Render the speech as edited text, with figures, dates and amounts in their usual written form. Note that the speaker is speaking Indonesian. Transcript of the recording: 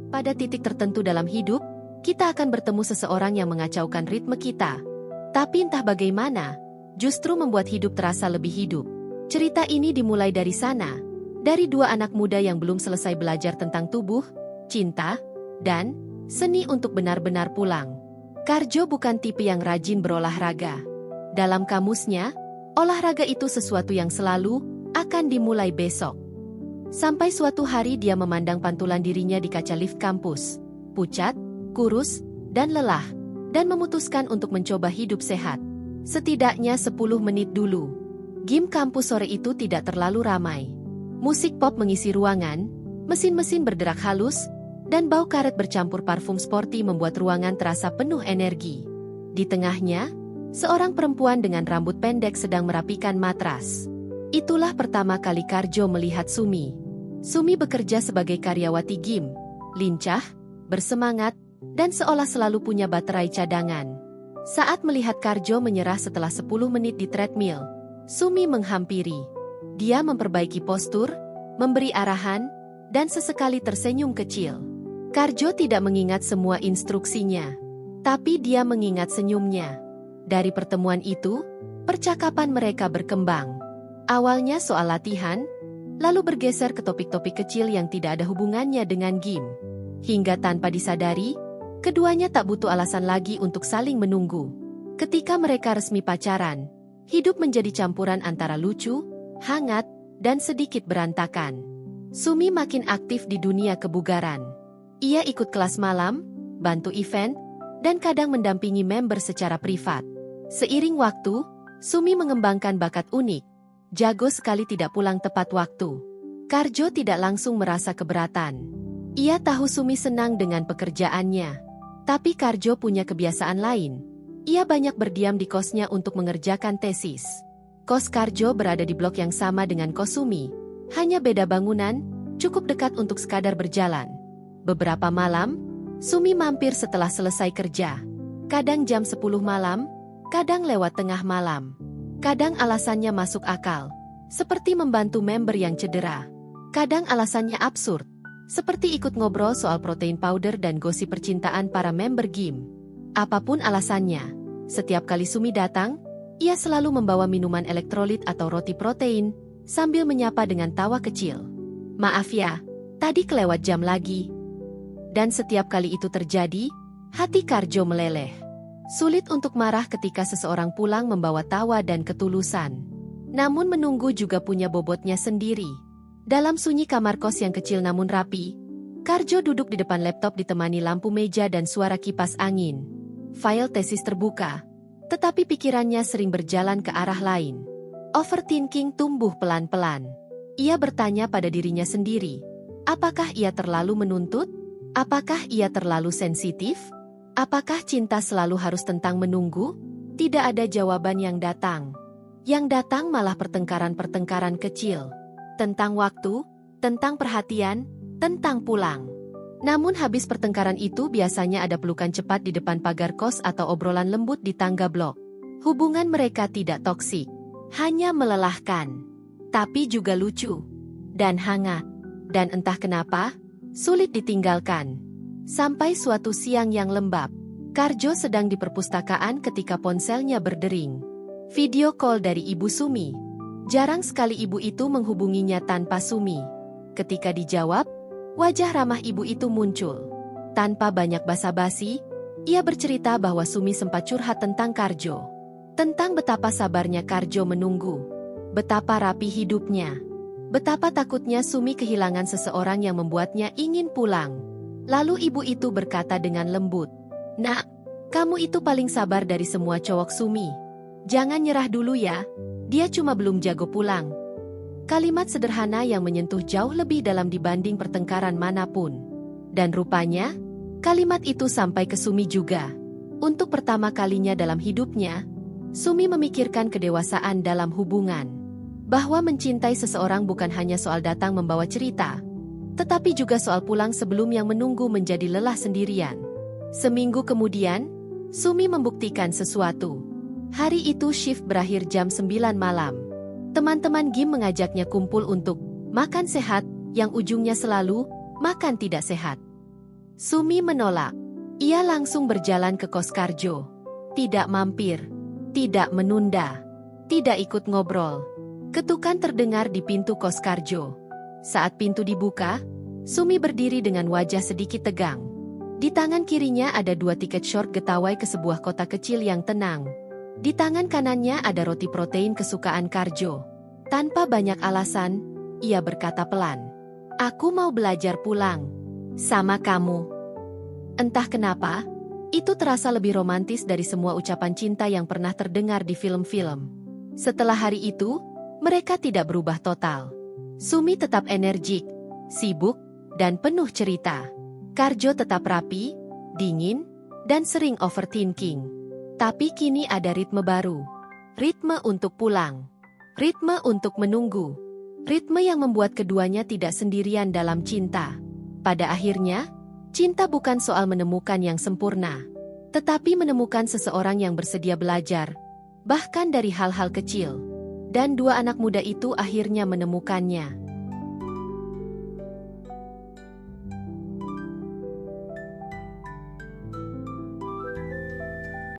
Pada titik tertentu dalam hidup, kita akan bertemu seseorang yang mengacaukan ritme kita. Tapi entah bagaimana, justru membuat hidup terasa lebih hidup. Cerita ini dimulai dari sana, dari dua anak muda yang belum selesai belajar tentang tubuh, cinta, dan seni untuk benar-benar pulang. Karjo bukan tipe yang rajin berolahraga. Dalam kamusnya, olahraga itu sesuatu yang selalu akan dimulai besok. Sampai suatu hari dia memandang pantulan dirinya di kaca lift kampus, pucat, kurus, dan lelah, dan memutuskan untuk mencoba hidup sehat. Setidaknya 10 menit dulu. Gym kampus sore itu tidak terlalu ramai. Musik pop mengisi ruangan, mesin-mesin berderak halus, dan bau karet bercampur parfum sporty membuat ruangan terasa penuh energi. Di tengahnya, seorang perempuan dengan rambut pendek sedang merapikan matras. Itulah pertama kali Karjo melihat Sumi. Sumi bekerja sebagai karyawati gym, lincah, bersemangat, dan seolah selalu punya baterai cadangan. Saat melihat Karjo menyerah setelah 10 menit di treadmill, Sumi menghampiri. Dia memperbaiki postur, memberi arahan, dan sesekali tersenyum kecil. Karjo tidak mengingat semua instruksinya, tapi dia mengingat senyumnya. Dari pertemuan itu, percakapan mereka berkembang. Awalnya soal latihan, lalu bergeser ke topik-topik kecil yang tidak ada hubungannya dengan gym. Hingga tanpa disadari, keduanya tak butuh alasan lagi untuk saling menunggu. Ketika mereka resmi pacaran, hidup menjadi campuran antara lucu, hangat, dan sedikit berantakan. Sumi makin aktif di dunia kebugaran. Ia ikut kelas malam, bantu event, dan kadang mendampingi member secara privat. Seiring waktu, Sumi mengembangkan bakat unik. Jago sekali tidak pulang tepat waktu. Karjo tidak langsung merasa keberatan. Ia tahu Sumi senang dengan pekerjaannya. Tapi Karjo punya kebiasaan lain. Ia banyak berdiam di kosnya untuk mengerjakan tesis. Kos Karjo berada di blok yang sama dengan kos Sumi. Hanya beda bangunan, cukup dekat untuk sekadar berjalan. Beberapa malam, Sumi mampir setelah selesai kerja. Kadang jam 10 malam, kadang lewat tengah malam. Kadang alasannya masuk akal, seperti membantu member yang cedera. Kadang alasannya absurd, seperti ikut ngobrol soal protein powder dan gosip percintaan para member gym. Apapun alasannya, setiap kali Sumi datang, ia selalu membawa minuman elektrolit atau roti protein, sambil menyapa dengan tawa kecil. "Maaf ya, tadi kelewat jam lagi." Dan setiap kali itu terjadi, hati Karjo meleleh. Sulit untuk marah ketika seseorang pulang membawa tawa dan ketulusan. Namun menunggu juga punya bobotnya sendiri. Dalam sunyi kamar kos yang kecil namun rapi, Karjo duduk di depan laptop ditemani lampu meja dan suara kipas angin. File tesis terbuka, tetapi pikirannya sering berjalan ke arah lain. Overthinking tumbuh pelan-pelan. Ia bertanya pada dirinya sendiri, apakah ia terlalu menuntut? Apakah ia terlalu sensitif? Apakah cinta selalu harus tentang menunggu? Tidak ada jawaban yang datang. Yang datang malah pertengkaran-pertengkaran kecil. Tentang waktu, tentang perhatian, tentang pulang. Namun habis pertengkaran itu biasanya ada pelukan cepat di depan pagar kos atau obrolan lembut di tangga blok. Hubungan mereka tidak toksik, hanya melelahkan. Tapi juga lucu. Dan hangat. Dan entah kenapa, sulit ditinggalkan. Sampai suatu siang yang lembab, Karjo sedang di perpustakaan ketika ponselnya berdering. Video call dari Ibu Sumi. Jarang sekali ibu itu menghubunginya tanpa Sumi. Ketika dijawab, wajah ramah ibu itu muncul. Tanpa banyak basa-basi, ia bercerita bahwa Sumi sempat curhat tentang Karjo. Tentang betapa sabarnya Karjo menunggu. Betapa rapi hidupnya. Betapa takutnya Sumi kehilangan seseorang yang membuatnya ingin pulang. Lalu ibu itu berkata dengan lembut, "Nak, kamu itu paling sabar dari semua cowok Sumi. Jangan nyerah dulu ya, dia cuma belum jago pulang." Kalimat sederhana yang menyentuh jauh lebih dalam dibanding pertengkaran manapun. Dan rupanya, kalimat itu sampai ke Sumi juga. Untuk pertama kalinya dalam hidupnya, Sumi memikirkan kedewasaan dalam hubungan. Bahwa mencintai seseorang bukan hanya soal datang membawa cerita, tetapi juga soal pulang sebelum yang menunggu menjadi lelah sendirian. Seminggu kemudian, Sumi membuktikan sesuatu. Hari itu shift berakhir jam 9 malam. Teman-teman gym mengajaknya kumpul untuk makan sehat, yang ujungnya selalu makan tidak sehat. Sumi menolak. Ia langsung berjalan ke kos Karjo. Tidak mampir, tidak menunda, tidak ikut ngobrol. Ketukan terdengar di pintu kos Karjo. Saat pintu dibuka, Sumi berdiri dengan wajah sedikit tegang. Di tangan kirinya ada 2 tiket short getawai ke sebuah kota kecil yang tenang. Di tangan kanannya ada roti protein kesukaan Karjo. Tanpa banyak alasan, ia berkata pelan, "Aku mau belajar pulang. Sama kamu." Entah kenapa, itu terasa lebih romantis dari semua ucapan cinta yang pernah terdengar di film-film. Setelah hari itu, mereka tidak berubah total. Sumi tetap energik, sibuk, dan penuh cerita. Karjo tetap rapi, dingin, dan sering overthinking. Tapi kini ada ritme baru. Ritme untuk pulang. Ritme untuk menunggu. Ritme yang membuat keduanya tidak sendirian dalam cinta. Pada akhirnya, cinta bukan soal menemukan yang sempurna, tetapi menemukan seseorang yang bersedia belajar, bahkan dari hal-hal kecil. Dan 2 anak muda itu akhirnya menemukannya.